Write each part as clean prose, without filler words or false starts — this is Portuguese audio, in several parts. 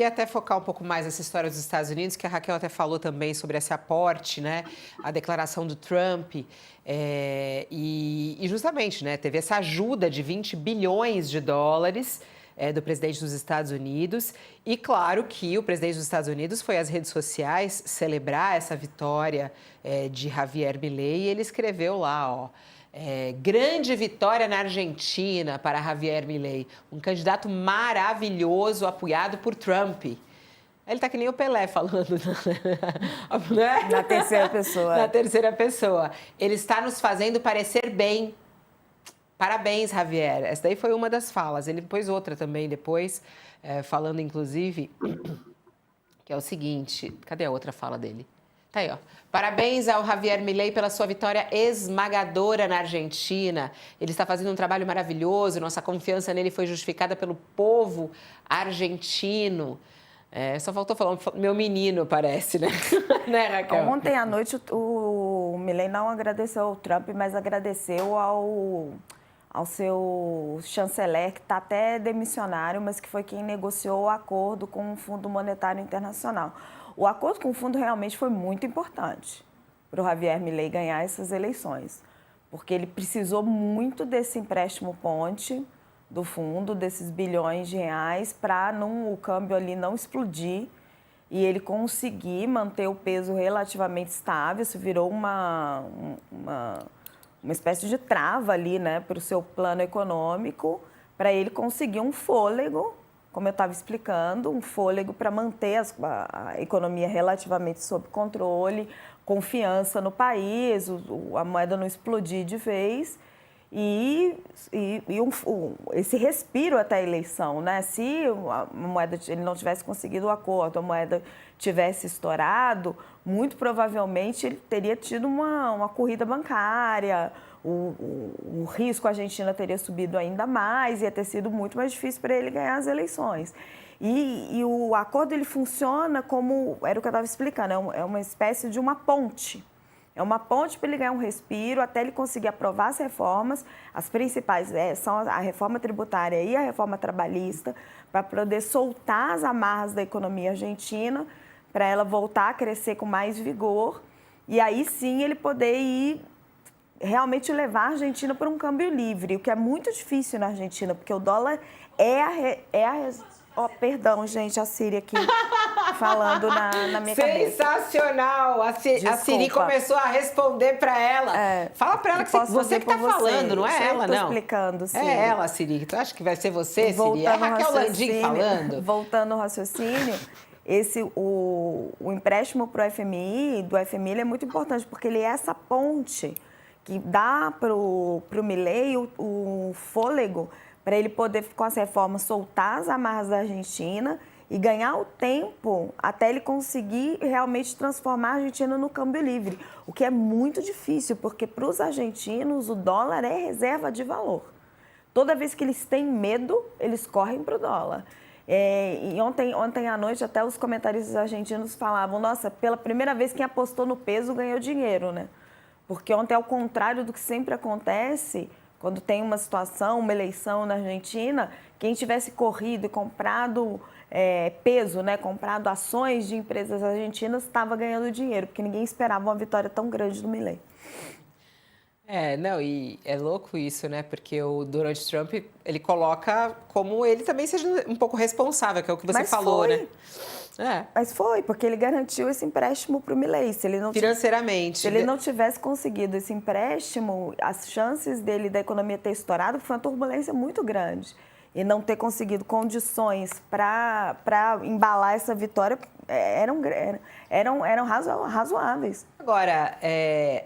E até focar um pouco mais nessa história dos Estados Unidos, que a Raquel até falou também sobre esse aporte, né? A declaração do Trump. E justamente, né, teve essa ajuda de 20 bilhões de dólares do presidente dos Estados Unidos. E claro que o presidente dos Estados Unidos foi às redes sociais celebrar essa vitória de Javier Milei e ele escreveu lá, ó. Grande vitória na Argentina para Javier Milei, um candidato maravilhoso apoiado por Trump. Ele tá que nem o Pelé falando, né? Na terceira pessoa. Na terceira pessoa. Ele está nos fazendo parecer bem. Parabéns, Javier. Essa daí foi uma das falas. Ele pôs outra também depois, falando inclusive, que é o seguinte... Cadê a outra fala dele? Tá aí, ó. Parabéns ao Javier Milei pela sua vitória esmagadora na Argentina. Ele está fazendo um trabalho maravilhoso. Nossa confiança nele foi justificada pelo povo argentino. Só faltou falar meu menino, parece, né? Né, Raquel? Ontem à noite o Milei não agradeceu ao Trump, mas agradeceu ao seu chanceler, que está até demissionário, mas que foi quem negociou o acordo com o Fundo Monetário Internacional. O acordo com o fundo realmente foi muito importante para o Javier Milei ganhar essas eleições, porque ele precisou muito desse empréstimo ponte do fundo, desses bilhões de reais, para o câmbio ali não explodir e ele conseguir manter o peso relativamente estável. Isso virou uma espécie de trava ali, né, para o seu plano econômico, para ele conseguir um fôlego, como eu estava explicando, um fôlego para manter a economia relativamente sob controle, confiança no país, a moeda não explodir de vez e esse respiro até a eleição, né? Se a moeda, ele não tivesse conseguido o acordo, a moeda tivesse estourado, muito provavelmente ele teria tido uma corrida bancária, o risco argentino teria subido ainda mais, ia ter sido muito mais difícil para ele ganhar as eleições. E o acordo ele funciona como, era o que eu estava explicando, é uma espécie de uma ponte. É uma ponte para ele ganhar um respiro até ele conseguir aprovar as reformas. As principais são a reforma tributária e a reforma trabalhista, para poder soltar as amarras da economia argentina, para ela voltar a crescer com mais vigor. E aí sim ele poder ir realmente levar a Argentina para um câmbio livre, o que é muito difícil na Argentina, porque o dólar Oh, perdão, gente, a Siri aqui falando na minha cabeça. Sensacional! A Siri começou a responder para ela. Fala para ela que você que está falando, não é ela, não. Estou explicando, Siri. É ela, Siri. Tu acha que vai ser você, Siri? É a Raquel Landim falando. Voltando ao raciocínio, o empréstimo para o FMI, ele é muito importante, porque ele é essa ponte que dá para o Milei o fôlego para ele poder, com as reformas, soltar as amarras da Argentina e ganhar o tempo até ele conseguir realmente transformar a Argentina no câmbio livre, o que é muito difícil, porque para os argentinos o dólar é reserva de valor. Toda vez que eles têm medo, eles correm para o dólar. E ontem à noite até os comentaristas argentinos falavam, nossa, pela primeira vez quem apostou no peso ganhou dinheiro, né? Porque ontem, ao contrário do que sempre acontece, quando tem uma situação, uma eleição na Argentina, quem tivesse corrido e comprado peso, né, comprado ações de empresas argentinas, estava ganhando dinheiro, porque ninguém esperava uma vitória tão grande do Milei. Não, e é louco isso, né? Porque o Donald Trump, ele coloca como ele também seja um pouco responsável, que é o que você falou, né? Mas foi, porque ele garantiu esse empréstimo para o Milei. Financeiramente. Se ele não tivesse conseguido esse empréstimo, as chances dele, da economia ter estourado, foi uma turbulência muito grande. E não ter conseguido condições para embalar essa vitória eram razoáveis. Agora,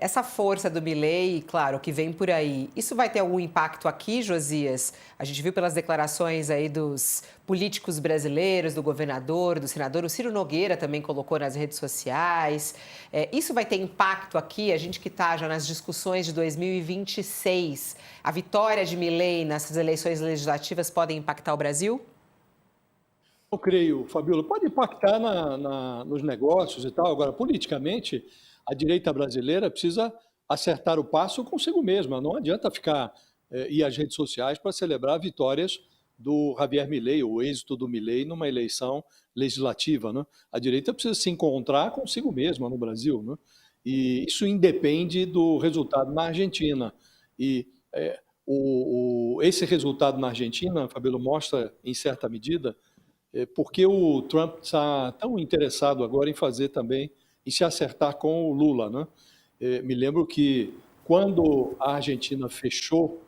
essa força do Milei, claro, que vem por aí, isso vai ter algum impacto aqui, Josias? A gente viu pelas declarações aí dos políticos brasileiros, do governador, do senador, o Ciro Nogueira também colocou nas redes sociais. Isso vai ter impacto aqui? A gente que está já nas discussões de 2026, a vitória de Milei nessas eleições legislativas pode impactar o Brasil? Eu creio, Fabíola, pode impactar nos negócios e tal. Agora, politicamente, a direita brasileira precisa acertar o passo consigo mesma. Não adianta ir às redes sociais para celebrar vitórias do Javier Milei, o êxito do Milei numa eleição legislativa, né? A direita precisa se encontrar consigo mesma no Brasil, né? E isso independe do resultado na Argentina. E esse resultado na Argentina, Fabíola, mostra, em certa medida, porque o Trump está tão interessado agora em fazer também, em se acertar com o Lula, né? Me lembro que quando a Argentina fechou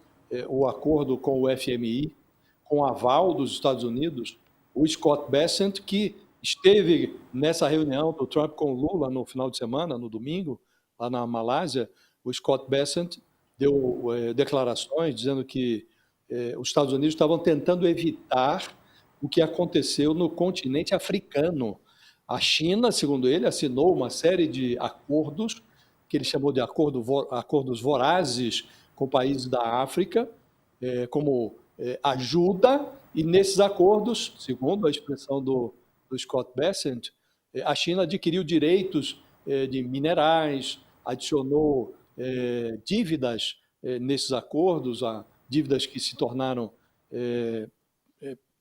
o acordo com o FMI, com aval dos Estados Unidos, o Scott Bessent, que esteve nessa reunião do Trump com o Lula no final de semana, no domingo, lá na Malásia, o Scott Bessent deu declarações dizendo que os Estados Unidos estavam tentando evitar o que aconteceu no continente africano. A China, segundo ele, assinou uma série de acordos, que ele chamou de acordos vorazes com países da África, como ajuda, e nesses acordos, segundo a expressão do Scott Bessent, a China adquiriu direitos de minerais, adicionou dívidas nesses acordos, dívidas que se tornaram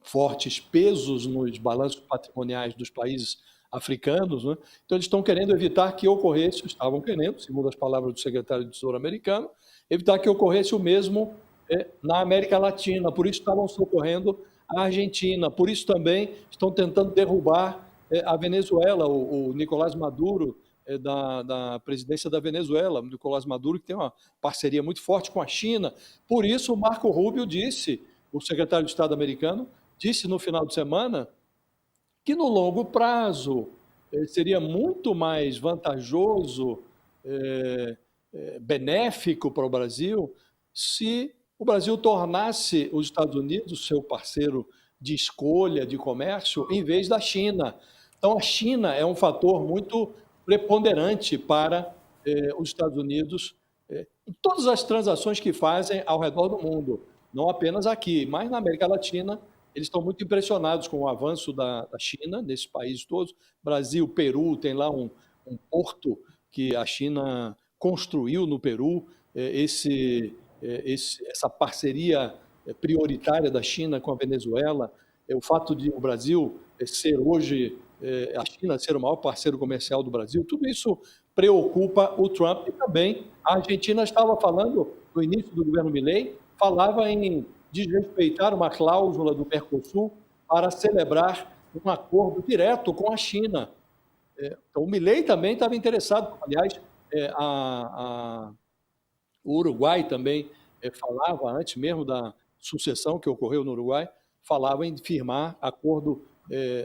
fortes pesos nos balanços patrimoniais dos países africanos, né? Então eles estão querendo evitar que ocorresse, estavam querendo, segundo as palavras do secretário de Tesouro americano, evitar que ocorresse o mesmo na América Latina, por isso estavam socorrendo a Argentina, por isso também estão tentando derrubar a Venezuela, o Nicolás Maduro, da presidência da Venezuela, o Nicolás Maduro, que tem uma parceria muito forte com a China. Por isso o Marco Rubio disse, o secretário de Estado americano, disse no final de semana que no longo prazo seria muito mais vantajoso, benéfico para o Brasil, se o Brasil tornasse os Estados Unidos seu parceiro de escolha, de comércio, em vez da China. Então, a China é um fator muito preponderante para os Estados Unidos em todas as transações que fazem ao redor do mundo, não apenas aqui, mas na América Latina. Eles estão muito impressionados com o avanço da China nesses países todos. Brasil, Peru, tem lá um porto que a China construiu no Peru. Essa parceria prioritária da China com a Venezuela, o fato de o Brasil ser hoje, a China ser o maior parceiro comercial do Brasil, tudo isso preocupa o Trump e também a Argentina estava falando, no início do governo Milei, falava em desrespeitar uma cláusula do Mercosul para celebrar um acordo direto com a China. Então, o Milei também estava interessado, aliás, o Uruguai também falava, antes mesmo da sucessão que ocorreu no Uruguai, falava em firmar acordo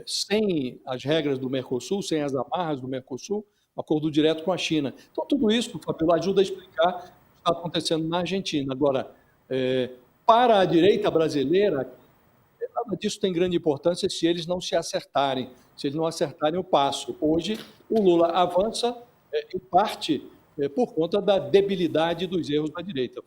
sem as regras do Mercosul, sem as amarras do Mercosul, um acordo direto com a China. Então, tudo isso, Fabíola, ajuda a explicar o que está acontecendo na Argentina. Agora, para a direita brasileira, nada disso tem grande importância se eles não se acertarem, se eles não acertarem o passo. Hoje, o Lula avança, em parte, por conta da debilidade dos erros da direita.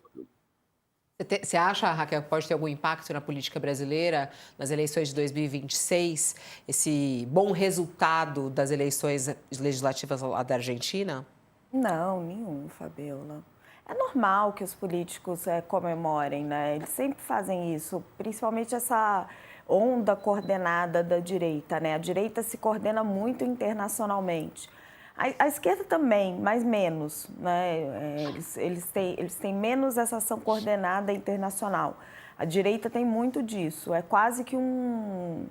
Você acha, Raquel, que pode ter algum impacto na política brasileira nas eleições de 2026, esse bom resultado das eleições legislativas lá da Argentina? Não, nenhum, Fabiola. É normal que os políticos comemorem, né? Eles sempre fazem isso, principalmente essa onda coordenada da direita, né? A direita se coordena muito internacionalmente. A esquerda também, mas menos, né? Eles têm menos essa ação coordenada internacional. A direita tem muito disso, é quase que um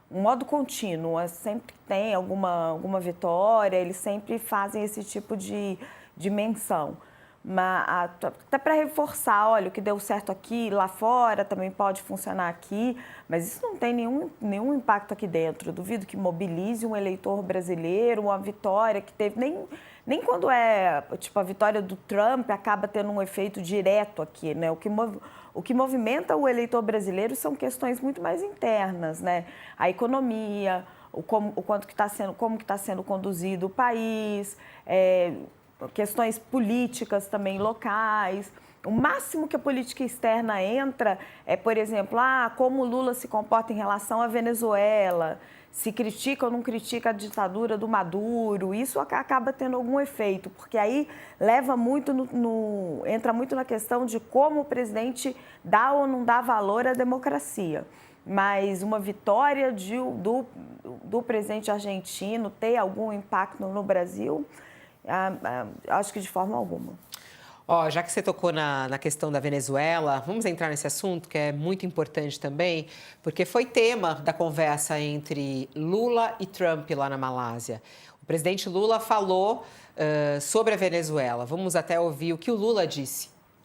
modo contínuo, sempre tem alguma vitória, eles sempre fazem esse tipo de menção. Mas, até para reforçar, olha, o que deu certo aqui, lá fora, também pode funcionar aqui, mas isso não tem nenhum impacto aqui dentro. Eu duvido que mobilize um eleitor brasileiro, uma vitória que teve, nem quando tipo, a vitória do Trump acaba tendo um efeito direto aqui, né? O que movimenta o eleitor brasileiro são questões muito mais internas, né? A economia, como que está sendo conduzido o país, questões políticas também locais. O máximo que a política externa entra é, por exemplo, como o Lula se comporta em relação à Venezuela, se critica ou não critica a ditadura do Maduro. Isso acaba tendo algum efeito, porque aí leva muito entra muito na questão de como o presidente dá ou não dá valor à democracia. Mas uma vitória do presidente argentino ter algum impacto no Brasil, acho que de forma alguma. Ó, já que você tocou na questão da Venezuela, vamos entrar nesse assunto que é muito importante também, porque foi tema da conversa entre Lula e Trump lá na Malásia. O presidente Lula falou sobre a Venezuela. Vamos até ouvir o que o Lula disse.